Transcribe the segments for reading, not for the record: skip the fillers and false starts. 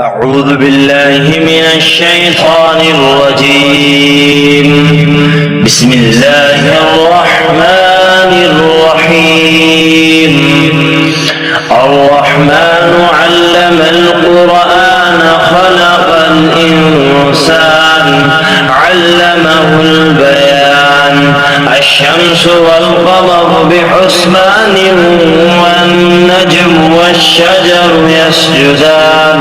أعوذ بالله من الشيطان الرجيم. بسم الله الرحمن الرحيم. الرحمن علم القرآن خلق الإنسان علمه البيان. الشمس والقمر بحسبان والنجم والشجر يسجدان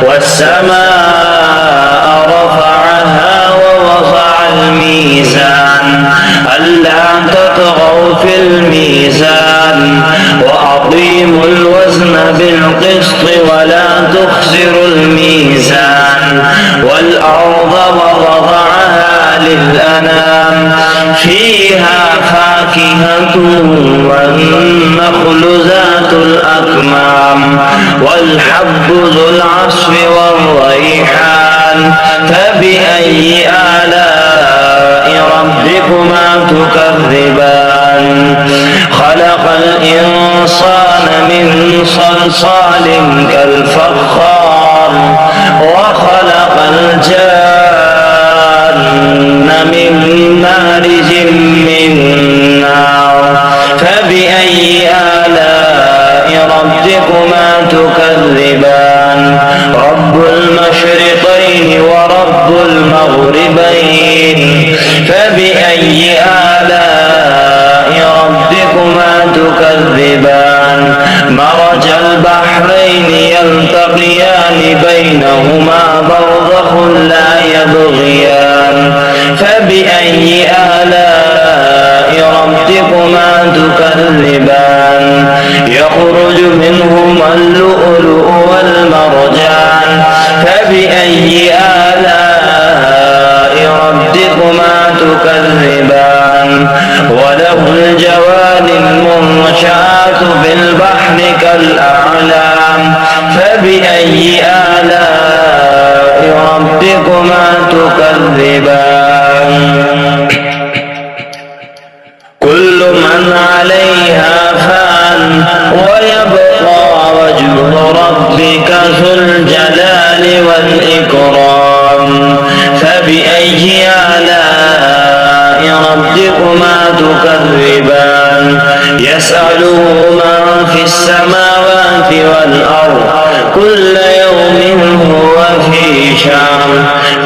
والسماء رفعها ووضع الميزان ألا تطغوا في الميزان وأقيموا الوزن بالقسط ولا تخسروا الميزان والأرض ووضعها للأنام فيها فاكهة والنخل ذات الأكمام والحب ذو العصف والريحان فبأي آلاء ربكما تكذبان. خلق الإنسان من صلصال كالفخار وخلق الجان من مارج من نار فبأي آلاء ربكما تكذبان. رب المشرقين ورب المغربين فبأي آلاء ربكما تكذبان. مرج البحرين يلتقيان بينهما برزخ لا يبغيان فبأي آلاء ربكما تكذبان. يخرج منهما اللؤلؤ والمرجان فبأي آلاء ربكما تكذبان. وله الجوار المنشآت في البحر كالأعلام فبأي آلاء ربكما تكذبان. كل من عليها فان ويبقى وجه ربك ذو الجلال والإكرام فبأي آلاء ربكما تكذبان. يسأله من في السماوات والأرض كل يوم هو في شأن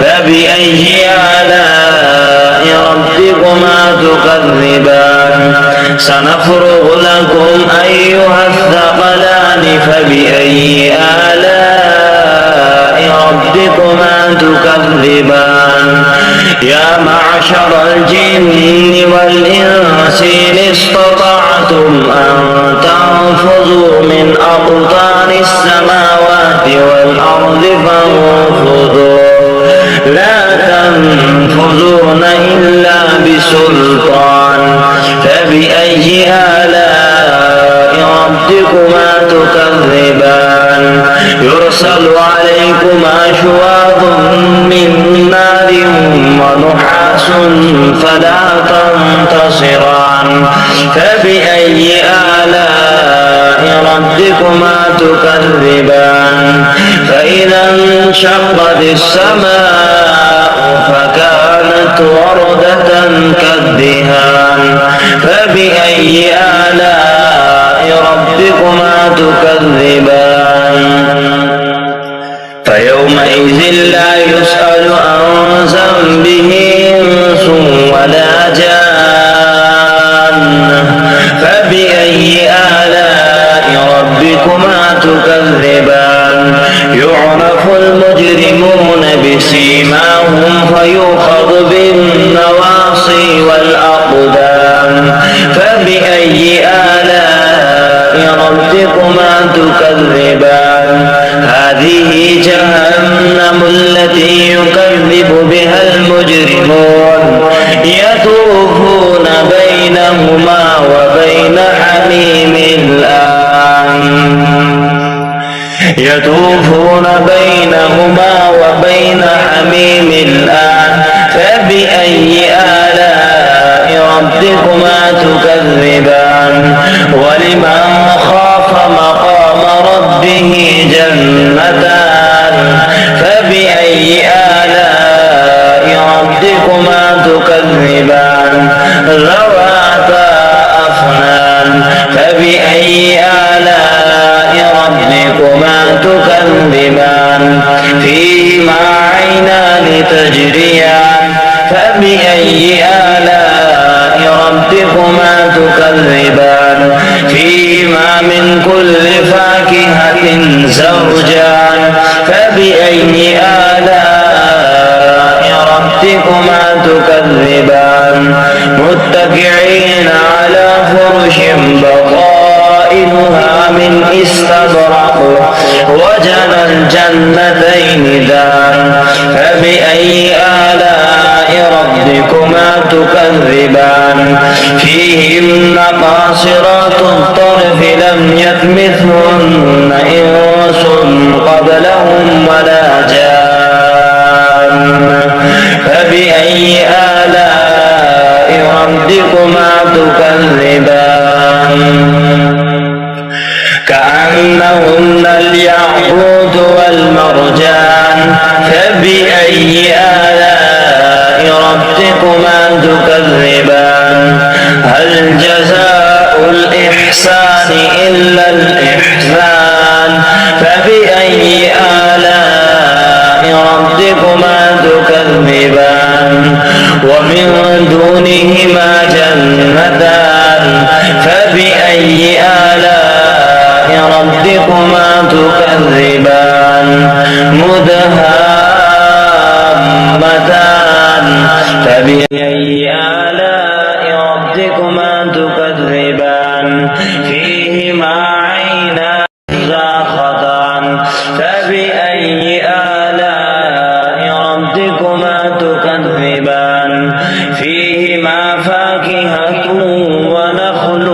فبأي آلاء ربكما تكذبان. سنفرغ لكم أيها الثقلان فبأي آلاء ربكما تكذبان. يا معشر الجن والإنس إن استطعتم أن تنفذوا من أقطار السماوات والأرض فانفذوا لا تنفذون إلا بسلطان فبأي آلاء ربكما تكذبان. يرسل عليكما شواظ من نار ونحاس فلا تنتصران فبأي آلاء ربكما تكذبان. فإذا انشقت السماء فكانت وردة كالدهان فبأي آلاء ربكما تكذبان. فيومئذ لا يسأل عن ذنبه إنس ولا جان فبأي آلاء ربكما تكذبان. يعرف المجرمون بسيماهم فيؤخذ بالنواصي والأقدام فبأي آلاء ربكما تكذبان. هذه جهنم التي يكذب بها المجرمون يطوفون بينهما وبين حميم آن يطوفون بينهما وبين حميم آن فبأي آلاء ربكما تكذبان. ولمن خاف مقام ربه جنتان تكذبان فيهما عينان تجريان فبأي آلاء ربكما تكذبان فيهما من كل فاكهة زوجان فبأي آلاء ربكما تكذبان متكئين على فرش بطائنها من استبرق وجنى الجنتين دان فبأي آلاء ربكما تكذبان فيهن قاصرات الطرف لم يطمثهن إنس قبلهم ولا جان فبأي آلاء ربكما تكذبان كأنهن الياقوت والمرجان فبأي آلاء ربكما تكذبان هل جزاء الإحسان إلا الإحسان فبأي آلاء ربكما تكذبان ومن دونهما جنتان فبأي آلاء ربكما تكذبان مدهامتان فبأي آلاء ربكما تكذبان فيهما عينان زاختان فبأي آلاء ربكما تكذبان فيهما فاكهة ونخل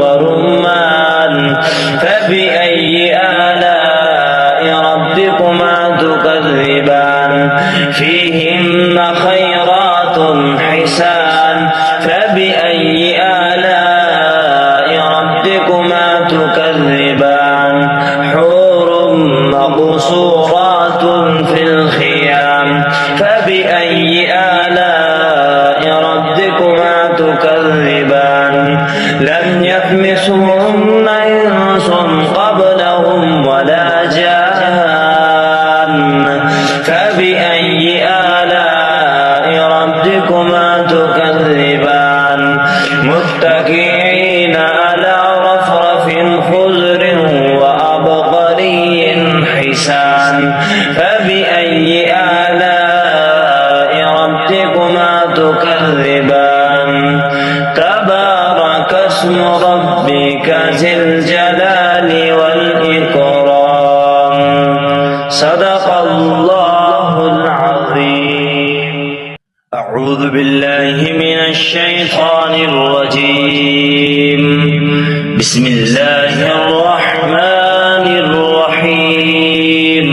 ورمان فبأي آلاء ربكما تكذبان فيهن خيرات حسان فبأي آلاء ربكما تكذبان حور مقصورات في الخيام فبأي آلاء ربكما تكذبان لم يطمثهن إنس قبلهم ولا جان فبأي آلاء ربكما تكذبان متكئين على رفرف خضر وعبقري حسان فبأي آلاء ربكما تكذبان تبارك اسم ربك ذي الجلال والإكرام صدق الله العظيم أعوذ بالله من الشيطان الرجيم بسم الله الرحمن الرحيم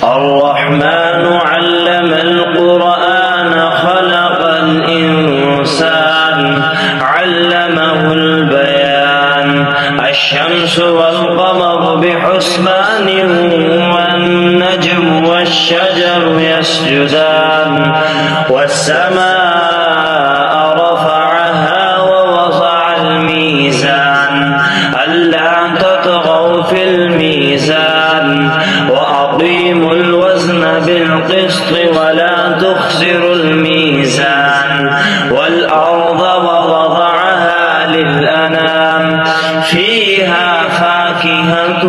الرحمن علم القرآن خلق الإنسان علمه البيان الشمس والقمر بحسبان والنجم والشجر يسجدان والسماء رفعها ووضع الميزان ألا تطغوا في الميزان وأقيموا الوزن بالقسط ولا تخسروا الميزان والأرض ووضعها للأنام فيها فاكهة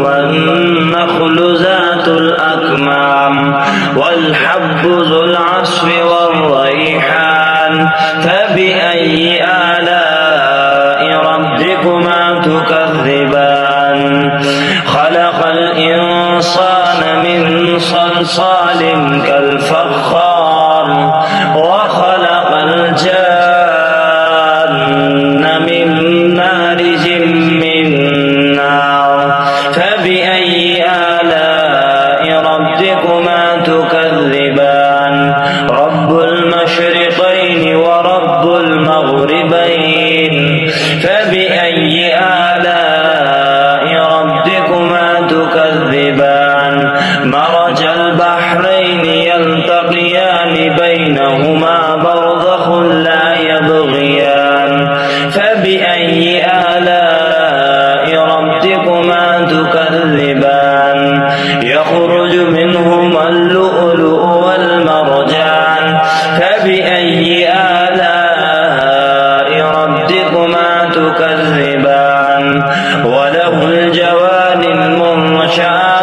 والنخل ذات الأكمام والحب ذو العصف والريحان فبأي آلاء ربكما تكذبان خلق الإنسان من صلصال كالفخار وخلق الجان من مارج من نار فبأي آلاء ربكما تكذبان رب المشرقين ورب المغربين فبأي آلاء ربكما تكذبان مرج البحرين يلتقيان بينهما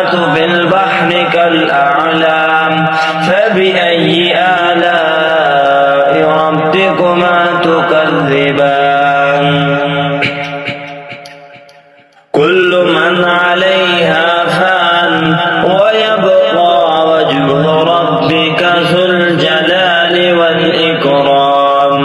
والحبات في البحر كالأعلام فبأي آلاء ربكما تكذبان كل من عليها فان ويبقى وجه ربك ذو الجلال والإكرام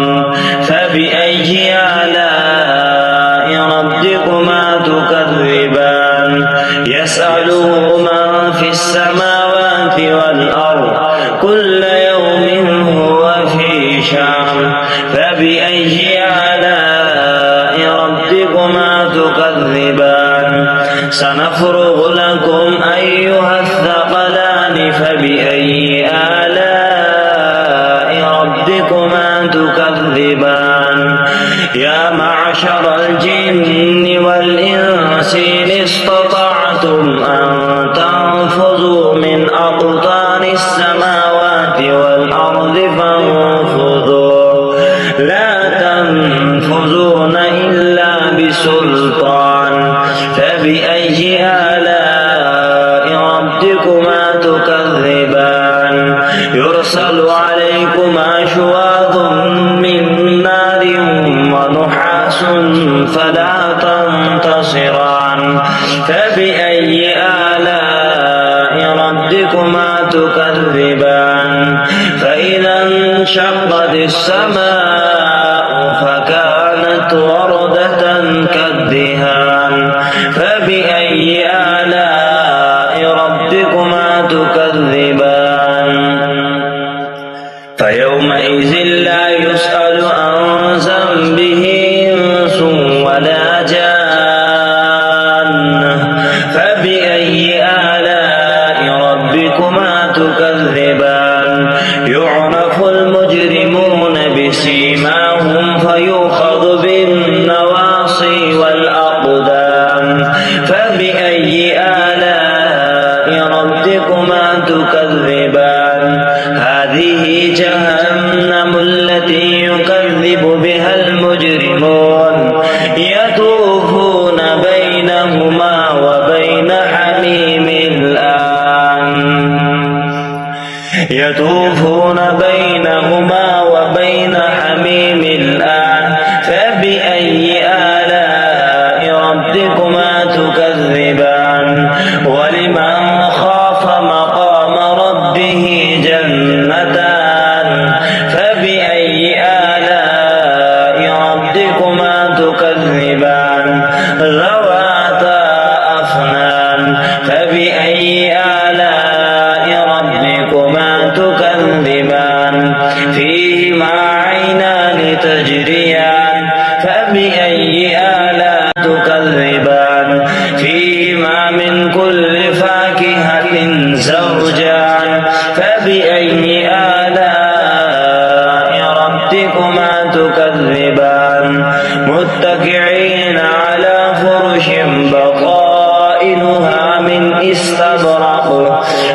فبأي آلاء ربكما تكذبان يسأله من في السماوات والأرض كل يوم هو في شأن فبأي آلاء ربكما تكذبان سنفرغ لكم أيها الثقلان فبأي آلاء ربكما تكذبان يا معشر الجن والإنس إن استطعتم أن تنفذوا من أقطار السماوات والأرض فانفذوا لا تنفذون إلا بسلطان فبأي آلاء ربكما تكذبان يرسل عليكما شواظ من نار ونحاس فلا تنتصران فبأي آلاء ربكما تكذبان فإذا انشقت السماء فكانت وردة كالدهان فبأي آلاء ربكما تكذبان فيومئذ لا يسأل عن ذنبه إنس ولا جان فبأي آلاء ربكما تكذبان يعرف المجرمون بسيماهم فيؤخذ بالنواصي والأقدام فبأي آلاء ربكما تكذبان هذه جهنم التي يكذب بها المجرمون يطوفون بينهما وبين حميم الآن يطوفون بينهما وبين حميم الآن فبأي آلاء ربكما تكذبان ولمن خاف مقام ربه جنتان فبأي آلاء ربكما تكذبان ذواتا أفنان فبأي آلاء ربكما تكذبان فيهما عينان تجريان فبأي آلاء تكذبان فيهما من كل فاكهة زوجان فبأي آلاء ربكما تكذبان متكئين على فرش بطائنها من استبرق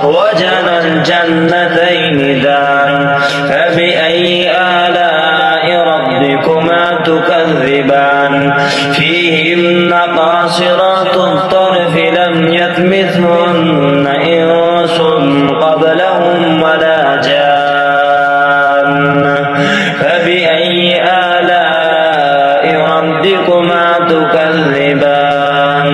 وجنى الجنتين دان فبأي آلاء ربكما تكذبان فيهن قاصرات الطرف لم يطمثهن إنس قبلهم ولا جان فبأي آلاء ربكما تكذبان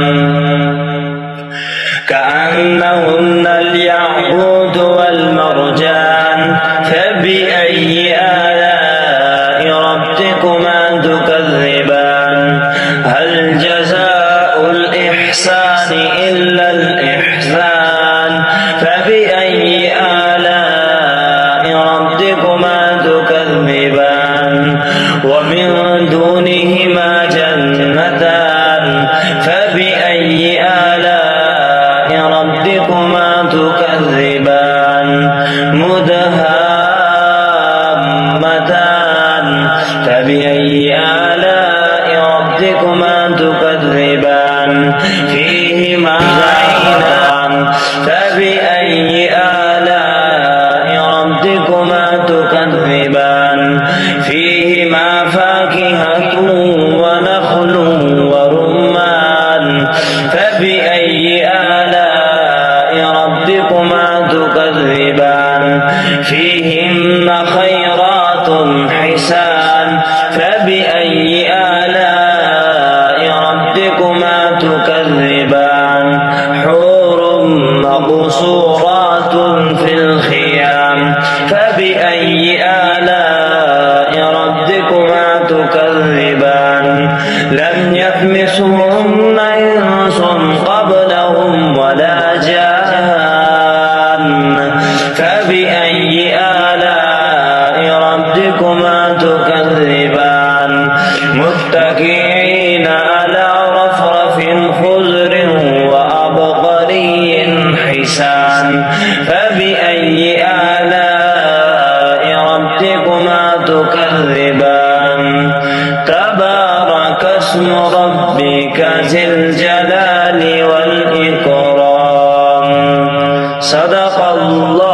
كأنهن الياقوت والمرجان فبأي آلاء ربكما تكذبان هل جزاء الإحسان إلا الإحسان فبأي آلاء ربكما تكذبان ومن دونهما جنتان فبأي آلاء ربكما تكذبان تكذبان فيهن خيرات حسان فبأي آلاء ربكما تكذبان حور مقصورات في الخيام فبأي آلاء ربكما تكذبان لم يطمثهن إنس قبلهم ولا جان فبأي آلاء ربكما تكذبان متكئين على رفرف خضر وعبقري حسان فبأي آلاء ربكما تكذبان تبارك اسم ربك ذي الجلال والإكرام صدق الله